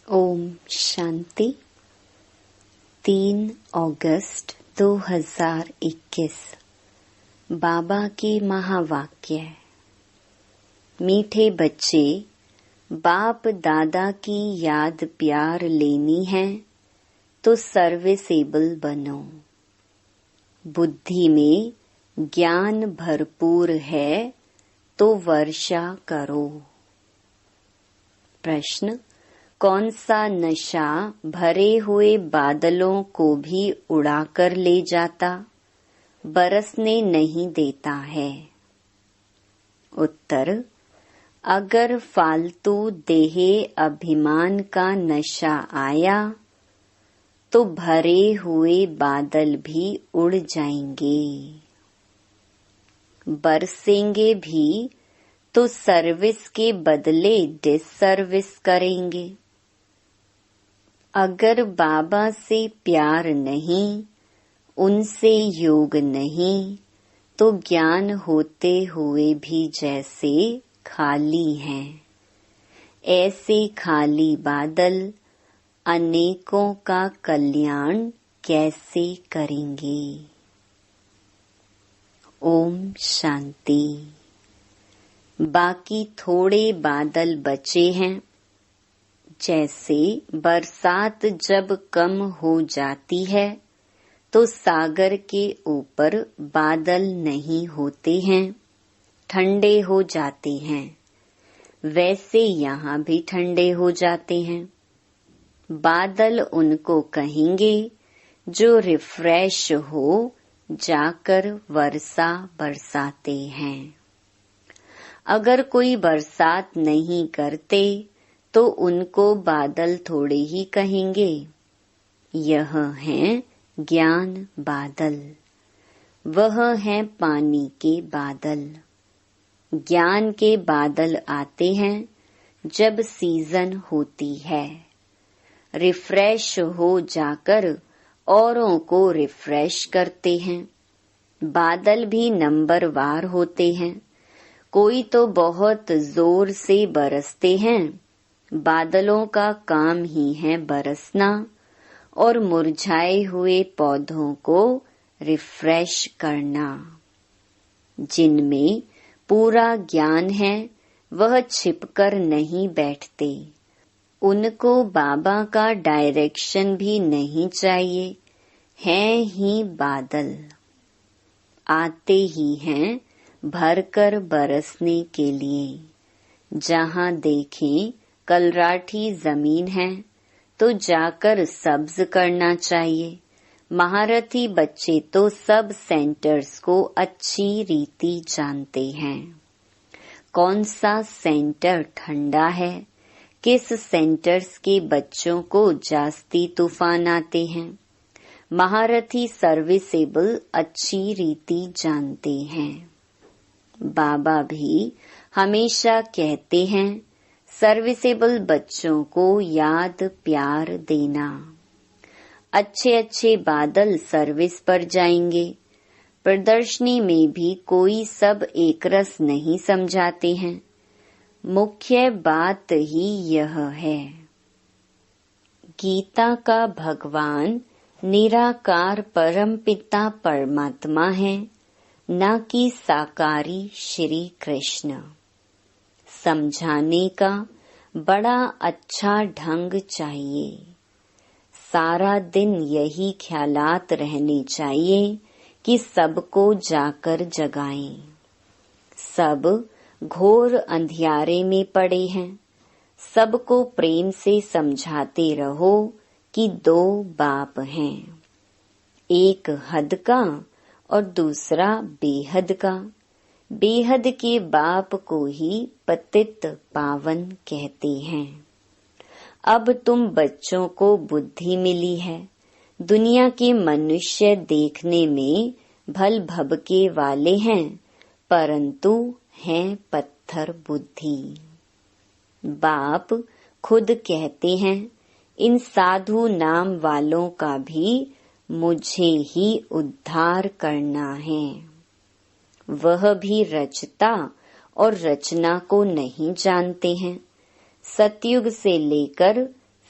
ओम शांति। 3 अगस्त 2021 बाबा के महावाक्य। मीठे बच्चे, बाप दादा की याद प्यार लेनी है तो सर्विसेबल बनो। बुद्धि में ज्ञान भरपूर है तो वर्षा करो। प्रश्न, कौन सा नशा भरे हुए बादलों को भी उड़ाकर ले जाता, बरसने नहीं देता है? उत्तर, अगर फालतू देहे अभिमान का नशा आया तो भरे हुए बादल भी उड़ जाएंगे। बरसेंगे भी तो सर्विस के बदले डिसर्विस करेंगे। अगर बाबा से प्यार नहीं, उनसे योग नहीं, तो ज्ञान होते हुए भी जैसे खाली हैं। ऐसे खाली बादल अनेकों का कल्याण कैसे करेंगे? ओम शांति। बाकी थोड़े बादल बचे हैं। जैसे बरसात जब कम हो जाती है तो सागर के ऊपर बादल नहीं होते हैं, ठंडे हो जाते हैं, वैसे यहाँ भी ठंडे हो जाते हैं। बादल उनको कहेंगे जो रिफ्रेश हो जाकर वर्षा बरसाते हैं। अगर कोई बरसात नहीं करते तो उनको बादल थोड़े ही कहेंगे। यह हैं ज्ञान बादल, वह हैं पानी के बादल। ज्ञान के बादल आते हैं जब सीजन होती है, रिफ्रेश हो जाकर औरों को रिफ्रेश करते हैं। बादल भी नंबरवार होते हैं। कोई तो बहुत जोर से बरसते हैं। बादलों का काम ही है बरसना और मुरझाए हुए पौधों को रिफ्रेश करना। जिनमें पूरा ज्ञान है वह छिपकर नहीं बैठते। उनको बाबा का डायरेक्शन भी नहीं चाहिए, हैं ही बादल। आते ही हैं भरकर बरसने के लिए। जहाँ देखें कलराठी जमीन है तो जाकर सब्ज करना चाहिए। महारथी बच्चे तो सब सेंटर्स को अच्छी रीति जानते हैं। कौन सा सेंटर ठंडा है, किस सेंटर्स के बच्चों को जास्ती तूफान आते हैं। महारथी सर्विसेबल अच्छी रीति जानते हैं। बाबा भी हमेशा कहते हैं सर्विसेबल बच्चों को याद प्यार देना। अच्छे अच्छे बादल सर्विस पर जाएंगे। प्रदर्शनी में भी कोई सब एक रस नहीं समझाते हैं। मुख्य बात ही यह है। गीता का भगवान निराकार परमपिता परमात्मा है, न कि साकारी श्री कृष्ण। समझाने का बड़ा अच्छा ढंग चाहिए। सारा दिन यही ख्यालात रहने चाहिए कि सबको जाकर जगाएं। सब घोर अंधियारे में पड़े हैं। सबको प्रेम से समझाते रहो कि 2 बाप हैं, एक हद का और दूसरा बेहद का। बेहद के बाप को ही पतित पावन कहते हैं। अब तुम बच्चों को बुद्धि मिली है। दुनिया के मनुष्य देखने में भल भबके वाले हैं, परंतु हैं पत्थर बुद्धि। बाप खुद कहते हैं, इन साधु नाम वालों का भी मुझे ही उद्धार करना है। वह भी रचता और रचना को नहीं जानते हैं। सतयुग से लेकर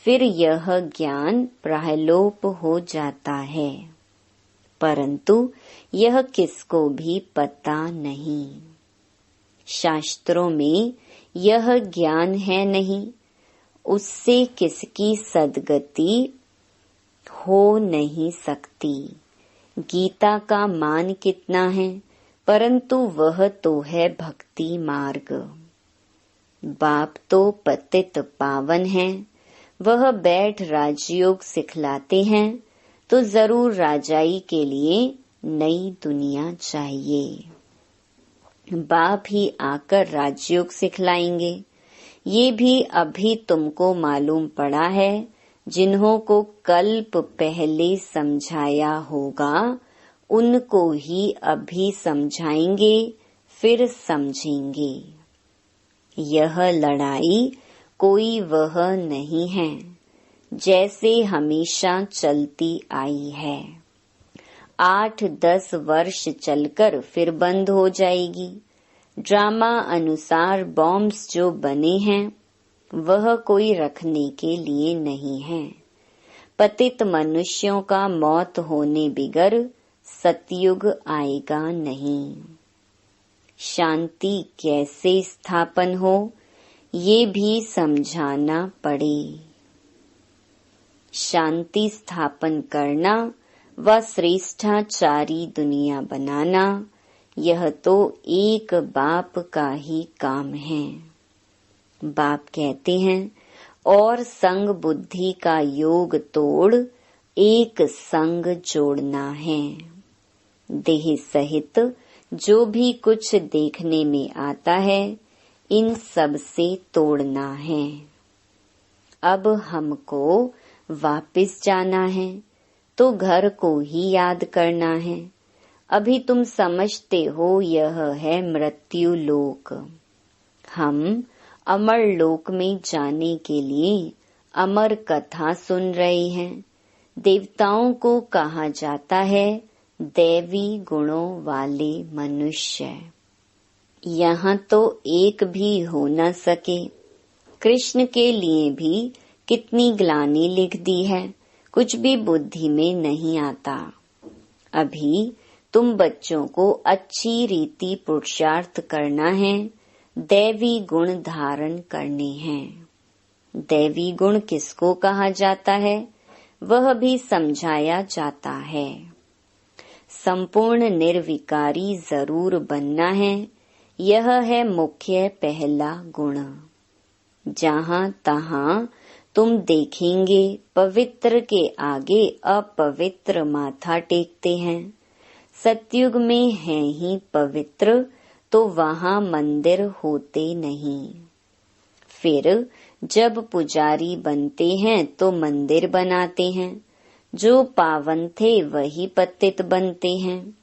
फिर यह ज्ञान प्रलोप हो जाता है, परंतु यह किसको भी पता नहीं। शास्त्रों में यह ज्ञान है नहीं, उससे किसकी सद्गति हो नहीं सकती। गीता का मान कितना है, परंतु वह तो है भक्ति मार्ग। बाप तो पतित पावन है, वह बैठ राजयोग सिखलाते हैं, तो जरूर राजाई के लिए नई दुनिया चाहिए। बाप ही आकर राजयोग सिखलाएंगे। ये भी अभी तुमको मालूम पड़ा है, जिन्हों को कल्प पहले समझाया होगा उनको ही अभी समझाएंगे, फिर समझेंगे। यह लड़ाई कोई वह नहीं है जैसे हमेशा चलती आई है। 8-10 वर्ष चलकर फिर बंद हो जाएगी। ड्रामा अनुसार बॉम्ब्स जो बने हैं वह कोई रखने के लिए नहीं है। पतित मनुष्यों का मौत होने बिगर सतयुग आएगा नहीं। शांति कैसे स्थापन हो ये भी समझाना पड़े। शांति स्थापन करना व श्रेष्ठाचारी दुनिया बनाना, यह तो एक बाप का ही काम है। बाप कहते हैं, और संग बुद्धि का योग तोड़ एक संग जोड़ना है। देह सहित जो भी कुछ देखने में आता है, इन सब से तोड़ना है। अब हमको वापिस जाना है, तो घर को ही याद करना है। अभी तुम समझते हो यह है मृत्यु लोक। हम अमर लोक में जाने के लिए अमर कथा सुन रहे हैं। देवताओं को कहा जाता है दैवी गुणों वाले मनुष्य। यहाँ तो एक भी हो न सके। कृष्ण के लिए भी कितनी ग्लानि लिख दी है, कुछ भी बुद्धि में नहीं आता। अभी तुम बच्चों को अच्छी रीति पुरुषार्थ करना है, दैवी गुण धारण करने हैं। दैवी गुण किसको कहा जाता है, वह भी समझाया जाता है। संपूर्ण निर्विकारी जरूर बनना है, यह है मुख्य पहला गुण। जहाँ तहाँ तुम देखेंगे पवित्र के आगे अपवित्र माथा टेकते हैं। सतयुग में है ही पवित्र, तो वहाँ मंदिर होते नहीं। फिर जब पुजारी बनते हैं तो मंदिर बनाते हैं। जो पावन थे वही पतित बनते हैं।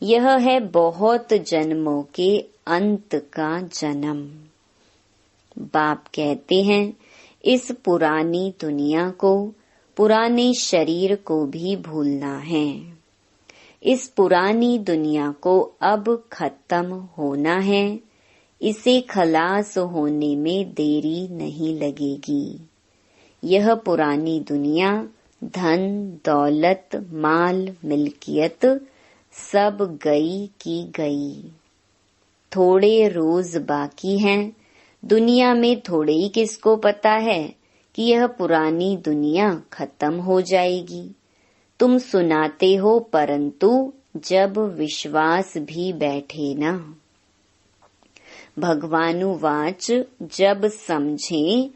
यह है बहुत जन्मों के अंत का जन्म। बाप कहते हैं, इस पुरानी दुनिया को, पुराने शरीर को भी भूलना है। इस पुरानी दुनिया को अब खत्म होना है। इसे खलास होने में देरी नहीं लगेगी। यह पुरानी दुनिया धन दौलत माल मिल्कियत सब गई की गई। थोड़े रोज बाकी हैं। दुनिया में थोड़े ही किसको पता है कि यह पुरानी दुनिया खत्म हो जाएगी। तुम सुनाते हो, परंतु जब विश्वास भी बैठे ना। भगवानुवाच जब समझे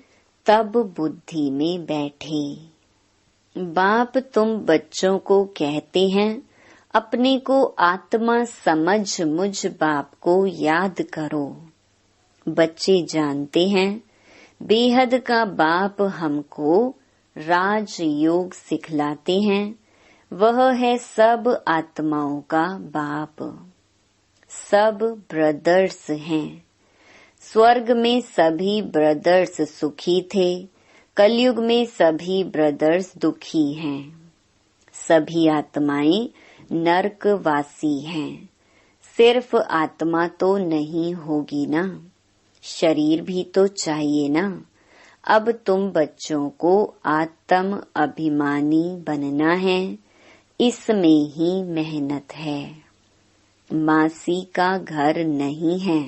तब बुद्धि में बैठे। बाप तुम बच्चों को कहते हैं, अपने को आत्मा समझ मुझ बाप को याद करो। बच्चे जानते हैं, बेहद का बाप हमको राजयोग सिखलाते हैं। वह है सब आत्माओं का बाप। सब ब्रदर्स हैं। स्वर्ग में सभी ब्रदर्स सुखी थे, कलयुग में सभी ब्रदर्स दुखी हैं। सभी आत्माएं नरकवासी हैं। सिर्फ आत्मा तो नहीं होगी ना, शरीर भी तो चाहिए ना। अब तुम बच्चों को आत्म अभिमानी बनना है, इसमें ही मेहनत है। मासी का घर नहीं है।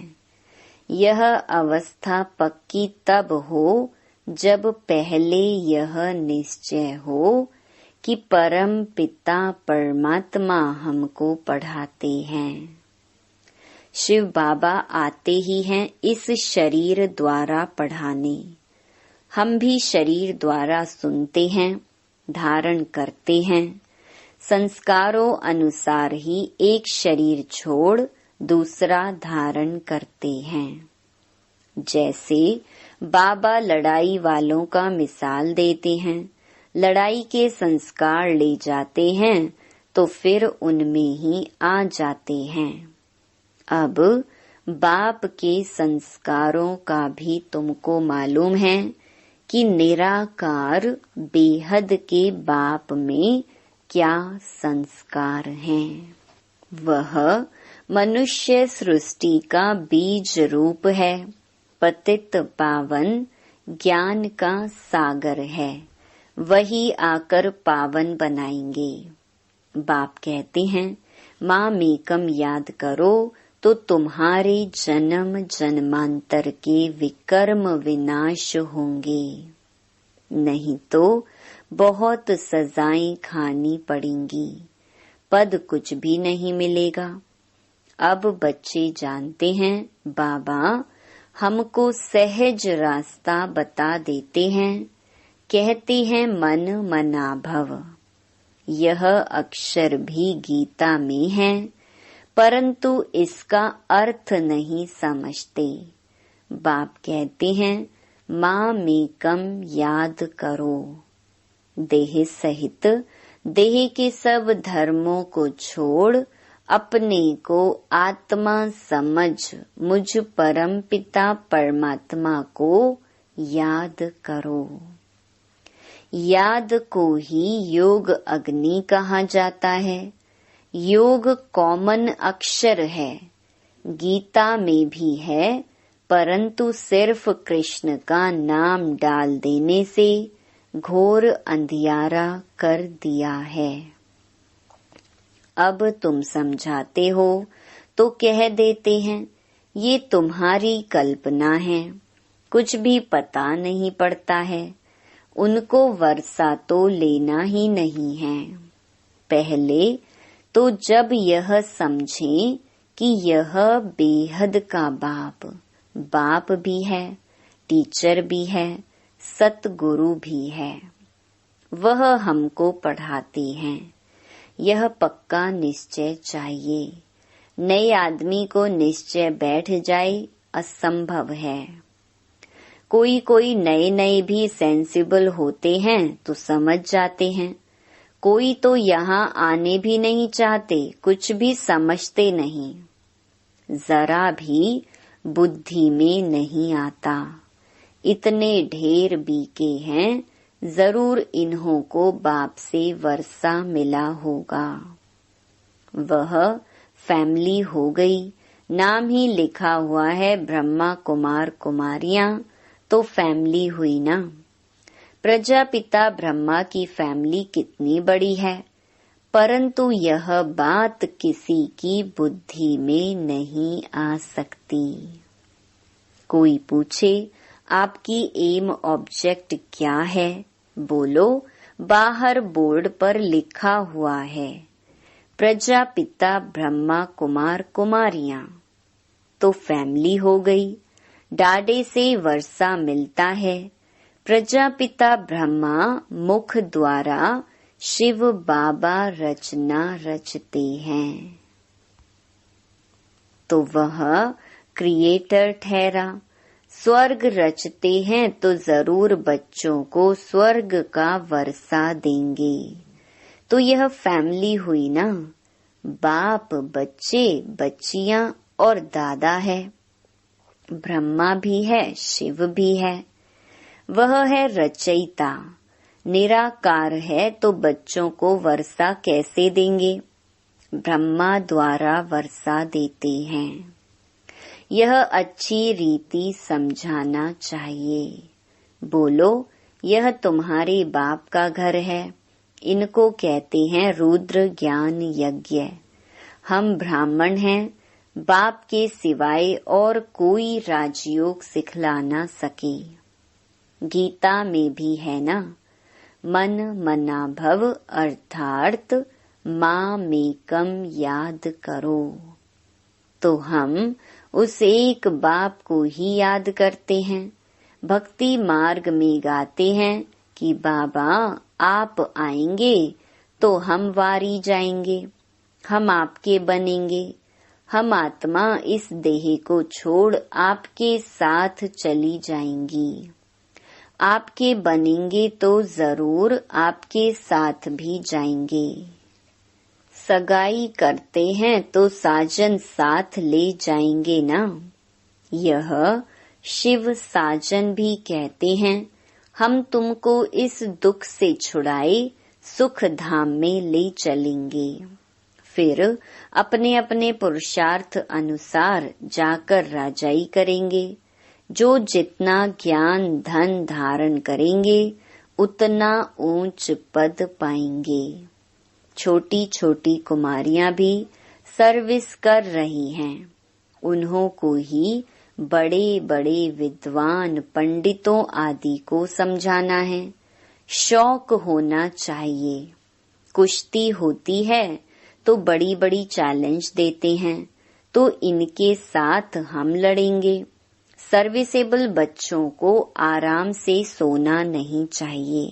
यह अवस्था पक्की तब हो जब पहले यह निश्चय हो कि परम पिता परमात्मा हमको पढ़ाते हैं। शिव बाबा आते ही हैं इस शरीर द्वारा पढ़ाने। हम भी शरीर द्वारा सुनते हैं, धारण करते हैं। संस्कारों अनुसार ही एक शरीर छोड़ दूसरा धारण करते हैं। जैसे बाबा लड़ाई वालों का मिसाल देते हैं, लड़ाई के संस्कार ले जाते हैं तो फिर उनमें ही आ जाते हैं। अब बाप के संस्कारों का भी तुमको मालूम है कि निराकार बेहद के बाप में क्या संस्कार हैं। वह मनुष्य सृष्टि का बीज रूप है, पतित पावन ज्ञान का सागर है। वही आकर पावन बनाएंगे। बाप कहते हैं, माँ मेकम याद करो तो तुम्हारे जन्म जन्मांतर के विकर्म विनाश होंगे, नहीं तो बहुत सजाएं खानी पड़ेंगी, पद कुछ भी नहीं मिलेगा। अब बच्चे जानते हैं बाबा हमको सहज रास्ता बता देते हैं, कहते हैं मन मना भव। यह अक्षर भी गीता में है, परंतु इसका अर्थ नहीं समझते। बाप कहते हैं माँ मेकम याद करो। देह सहित देह के सब धर्मों को छोड़ अपने को आत्मा समझ मुझ परम पिता परमात्मा को याद करो। याद को ही योग अग्नि कहा जाता है। योग कॉमन अक्षर है, गीता में भी है, परंतु सिर्फ कृष्ण का नाम डाल देने से घोर अंधियारा कर दिया है। अब तुम समझाते हो तो कह देते हैं ये तुम्हारी कल्पना है, कुछ भी पता नहीं पड़ता है। उनको वर्षा तो लेना ही नहीं है। पहले तो जब यह समझें कि यह बेहद का बाप भी है, टीचर भी है, सतगुरु भी है, वह हमको पढ़ाते हैं। यह पक्का निश्चय चाहिए। नए आदमी को निश्चय बैठ जाए असंभव है। कोई नए भी सेंसिबल होते हैं तो समझ जाते हैं, कोई तो यहाँ आने भी नहीं चाहते, कुछ भी समझते नहीं, जरा भी बुद्धि में नहीं आता। इतने ढेर बीके हैं, जरूर इन्हों को बाप से वर्षा मिला होगा। वह फैमिली हो गई, नाम ही लिखा हुआ है ब्रह्मा कुमार कुमारियां, तो फैमिली हुई ना। प्रजापिता ब्रह्मा की फैमिली कितनी बड़ी है, परंतु यह बात किसी की बुद्धि में नहीं आ सकती। कोई पूछे आपकी एम ऑब्जेक्ट क्या है, बोलो बाहर बोर्ड पर लिखा हुआ है प्रजापिता ब्रह्मा कुमार कुमारियां, तो फैमिली हो गई। डाडे से वर्षा मिलता है। प्रजापिता ब्रह्मा मुख द्वारा शिव बाबा रचना रचते हैं, तो वह क्रिएटर ठहरा। स्वर्ग रचते हैं तो जरूर बच्चों को स्वर्ग का वर्षा देंगे। तो यह फैमिली हुई ना, बाप, बच्चे, बच्चियां और दादा है। ब्रह्मा भी है, शिव भी है। वह है रचयिता, निराकार है, तो बच्चों को वर्षा कैसे देंगे? ब्रह्मा द्वारा वर्षा देते हैं। यह अच्छी रीति समझाना चाहिए। बोलो, यह तुम्हारे बाप का घर है। इनको कहते हैं रुद्र ज्ञान यज्ञ। हम ब्राह्मण हैं, बाप के सिवाय और कोई राजयोग सिखला ना सके। गीता में भी है ना, मन मना भव अर्थात मामेकम याद करो। तो हम उस एक बाप को ही याद करते हैं। भक्ति मार्ग में गाते हैं कि बाबा आप आएंगे तो हम वारी जाएंगे, हम आपके बनेंगे। हम आत्मा इस देह को छोड़ आपके साथ चली जाएंगी। आपके बनेंगे तो जरूर आपके साथ भी जाएंगे। सगाई करते हैं तो साजन साथ ले जाएंगे ना। यह शिव साजन भी कहते हैं, हम तुमको इस दुख से छुड़ाए सुख धाम में ले चलेंगे। फिर अपने अपने पुरुषार्थ अनुसार जाकर राजाई करेंगे। जो जितना ज्ञान धन धारण करेंगे उतना ऊंच पद पाएंगे। छोटी छोटी कुमारियां भी सर्विस कर रही हैं। उन्हों को ही बड़े बड़े विद्वान पंडितों आदि को समझाना है। शौक होना चाहिए। कुश्ती होती है तो बड़ी बड़ी चैलेंज देते हैं, तो इनके साथ हम लड़ेंगे। सर्विसेबल बच्चों को आराम से सोना नहीं चाहिए।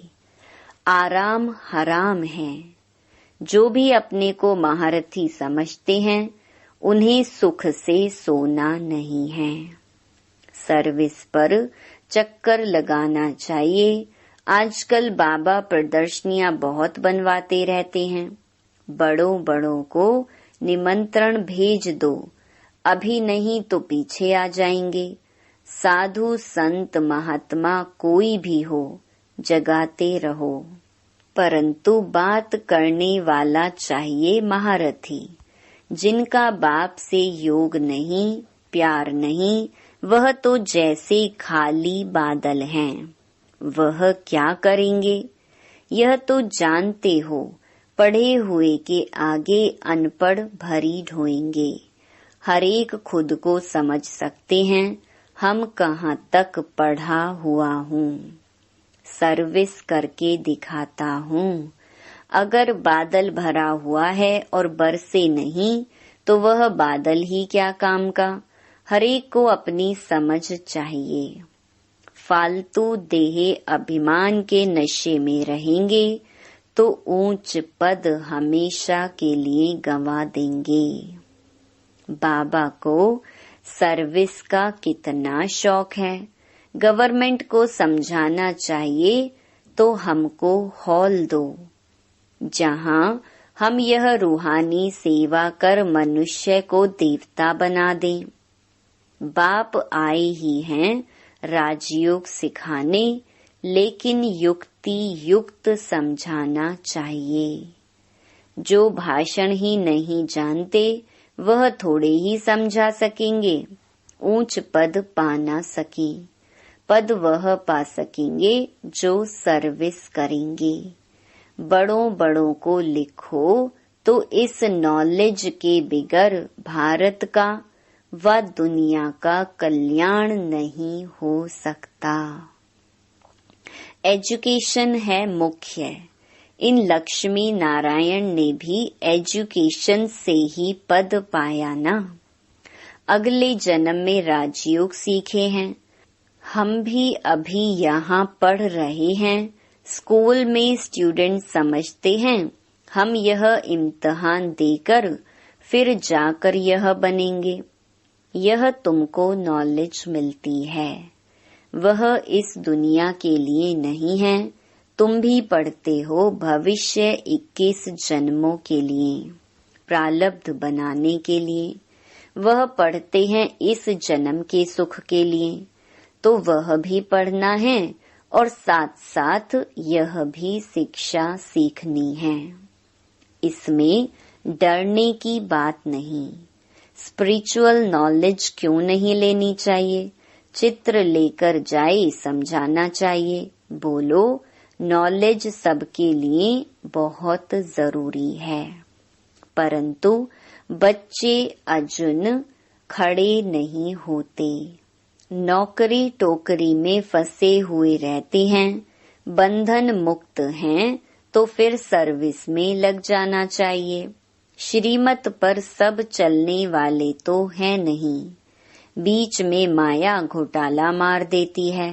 आराम हराम है। जो भी अपने को महारथी समझते हैं उन्हें सुख से सोना नहीं है। सर्विस पर चक्कर लगाना चाहिए। आजकल बाबा प्रदर्शनियां बहुत बनवाते रहते हैं। बड़ों बड़ों को निमंत्रण भेज दो, अभी नहीं तो पीछे आ जाएंगे। साधु संत महात्मा कोई भी हो, जगाते रहो, परंतु बात करने वाला चाहिए महारथी। जिनका बाप से योग नहीं, प्यार नहीं, वह तो जैसे खाली बादल हैं। वह क्या करेंगे? यह तो जानते हो, पढ़े हुए के आगे अनपढ़ भरी ढोएंगे। हर एक खुद को समझ सकते हैं, हम कहाँ तक पढ़ा हुआ हूँ। सर्विस करके दिखाता हूँ। अगर बादल भरा हुआ है और बरसे नहीं तो वह बादल ही क्या काम का। हरेक को अपनी समझ चाहिए। फालतू देह अभिमान के नशे में रहेंगे तो ऊंच पद हमेशा के लिए गंवा देंगे। बाबा को सर्विस का कितना शौक है। गवर्नमेंट को समझाना चाहिए तो हमको हॉल दो, जहां हम यह रूहानी सेवा कर मनुष्य को देवता बना दें। बाप आए ही हैं राजयोग सिखाने, लेकिन युक्ति युक्त समझाना चाहिए। जो भाषण ही नहीं जानते वह थोड़े ही समझा सकेंगे। ऊंच पद पा ना सके। पद वह पा सकेंगे जो सर्विस करेंगे। बड़ों बड़ों को लिखो तो इस नॉलेज के बिगर भारत का व दुनिया का कल्याण नहीं हो सकता। एजुकेशन है मुख्य। इन लक्ष्मी नारायण ने भी एजुकेशन से ही पद पाया ना। अगले जन्म में राजयोग सीखे हैं। हम भी अभी यहाँ पढ़ रहे हैं। स्कूल में स्टूडेंट समझते हैं हम यह इम्तिहान देकर फिर जाकर यह बनेंगे। यह तुमको नॉलेज मिलती है, वह इस दुनिया के लिए नहीं है। तुम भी पढ़ते हो भविष्य 21 जन्मों के लिए, प्रारब्ध बनाने के लिए। वह पढ़ते हैं इस जन्म के सुख के लिए, तो वह भी पढ़ना है और साथ साथ यह भी शिक्षा सीखनी है। इसमें डरने की बात नहीं। स्पिरिचुअल नॉलेज क्यों नहीं लेनी चाहिए? चित्र लेकर जाए समझाना चाहिए। बोलो, नॉलेज सबके लिए बहुत जरूरी है, परंतु बच्चे अजुन खड़े नहीं होते, नौकरी टोकरी में फंसे हुए रहते हैं, बंधन मुक्त हैं तो फिर सर्विस में लग जाना चाहिए। श्रीमत पर सब चलने वाले तो हैं नहीं, बीच में माया घोटाला मार देती है।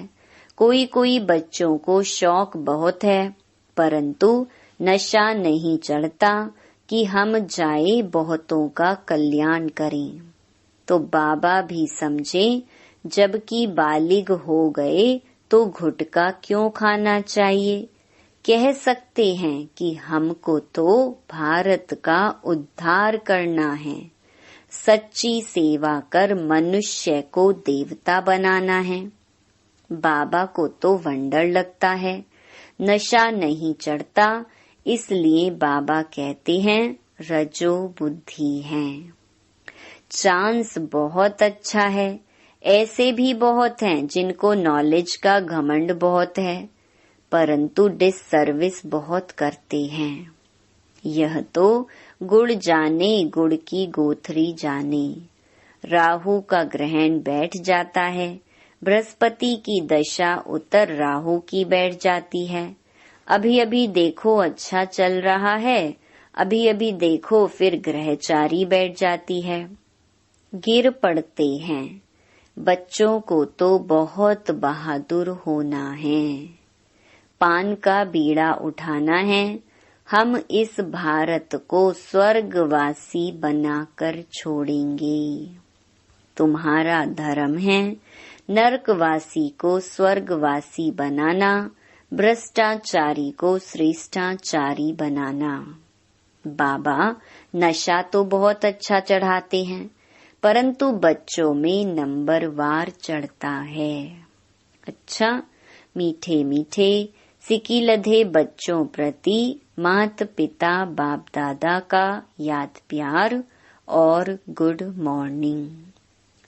कोई कोई बच्चों को शौक बहुत है, परंतु नशा नहीं चढ़ता कि हम जाए बहुतों का कल्याण करें। तो बाबा भी समझे, जबकि बालिग हो गए तो गुटखा क्यों खाना चाहिए। कह सकते हैं कि हमको तो भारत का उद्धार करना है, सच्ची सेवा कर मनुष्य को देवता बनाना है। बाबा को तो वंडर लगता है, नशा नहीं चढ़ता, इसलिए बाबा कहते हैं रजो बुद्धि है। चांस बहुत अच्छा है, ऐसे भी बहुत हैं जिनको नॉलेज का घमंड बहुत है, परंतु डिससर्विस बहुत करते हैं। यह तो गुड़ जाने गुड़ की गोथरी जाने। राहु का ग्रहण बैठ जाता है, बृहस्पति की दशा उत्तर राहु की बैठ जाती है। अभी अभी देखो अच्छा चल रहा है, अभी अभी देखो फिर ग्रहचारी बैठ जाती है, गिर पड़ते हैं। बच्चों को तो बहुत बहादुर होना है, पान का बीड़ा उठाना है। हम इस भारत को स्वर्गवासी बनाकर छोड़ेंगे। तुम्हारा धर्म है नरकवासी को स्वर्गवासी बनाना, भ्रष्टाचारी को श्रेष्ठाचारी बनाना। बाबा नशा तो बहुत अच्छा चढ़ाते हैं, परंतु बच्चों में नंबरवार चढ़ता है। अच्छा, मीठे मीठे सिकी लधे बच्चों प्रति मात पिता बाप दादा का याद प्यार और गुड मॉर्निंग।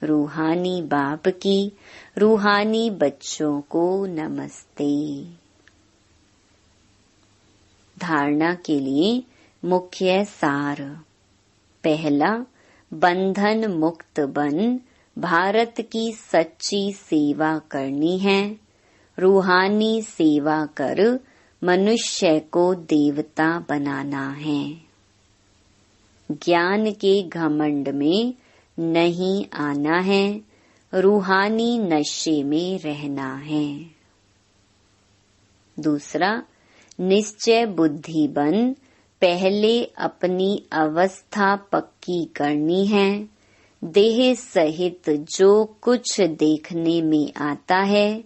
रूहानी बाप की रूहानी बच्चों को नमस्ते। धारणा के लिए मुख्य सार। पहला, बंधन मुक्त बन भारत की सच्ची सेवा करनी है। रूहानी सेवा कर मनुष्य को देवता बनाना है। ज्ञान के घमंड में नहीं आना है, रूहानी नशे में रहना है। दूसरा, निश्चय बुद्धि बन पहले अपनी अवस्था पक्की करनी है। देह सहित जो कुछ देखने में आता है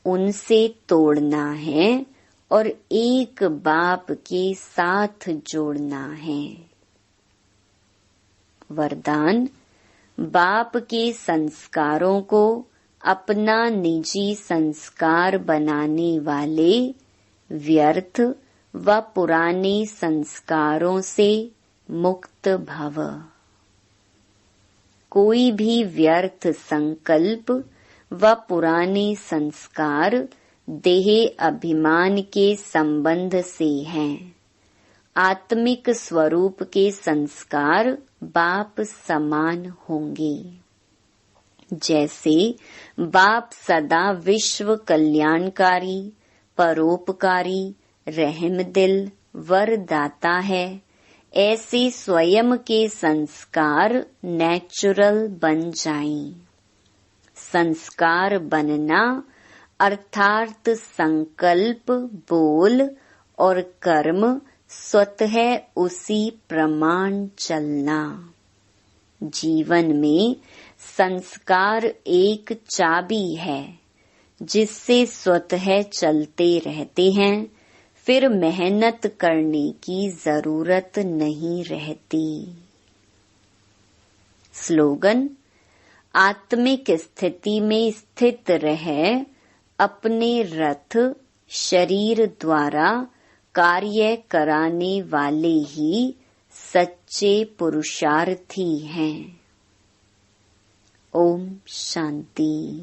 उनसे तोड़ना है और एक बाप के साथ जोड़ना है। वरदान, बाप के संस्कारों को अपना निजी संस्कार बनाने वाले व्यर्थ व पुराने संस्कारों से मुक्त भव। कोई भी व्यर्थ संकल्प व पुराने संस्कार देह अभिमान के संबंध से हैं। आत्मिक स्वरूप के संस्कार बाप समान होंगे। जैसे बाप सदा विश्व कल्याणकारी, परोपकारी, रहमदिल, वरदाता है, ऐसे स्वयं के संस्कार नेचुरल बन जाएं। संस्कार बनना अर्थात संकल्प, बोल और कर्म स्वतः उसी प्रमाण चलना। जीवन में संस्कार एक चाबी है जिससे स्वतः चलते रहते हैं, फिर मेहनत करने की जरूरत नहीं रहती। स्लोगन, आत्मिक स्थिति में स्थित रह अपने रथ शरीर द्वारा कार्य कराने वाले ही सच्चे पुरुषार्थी हैं। ओम शांति।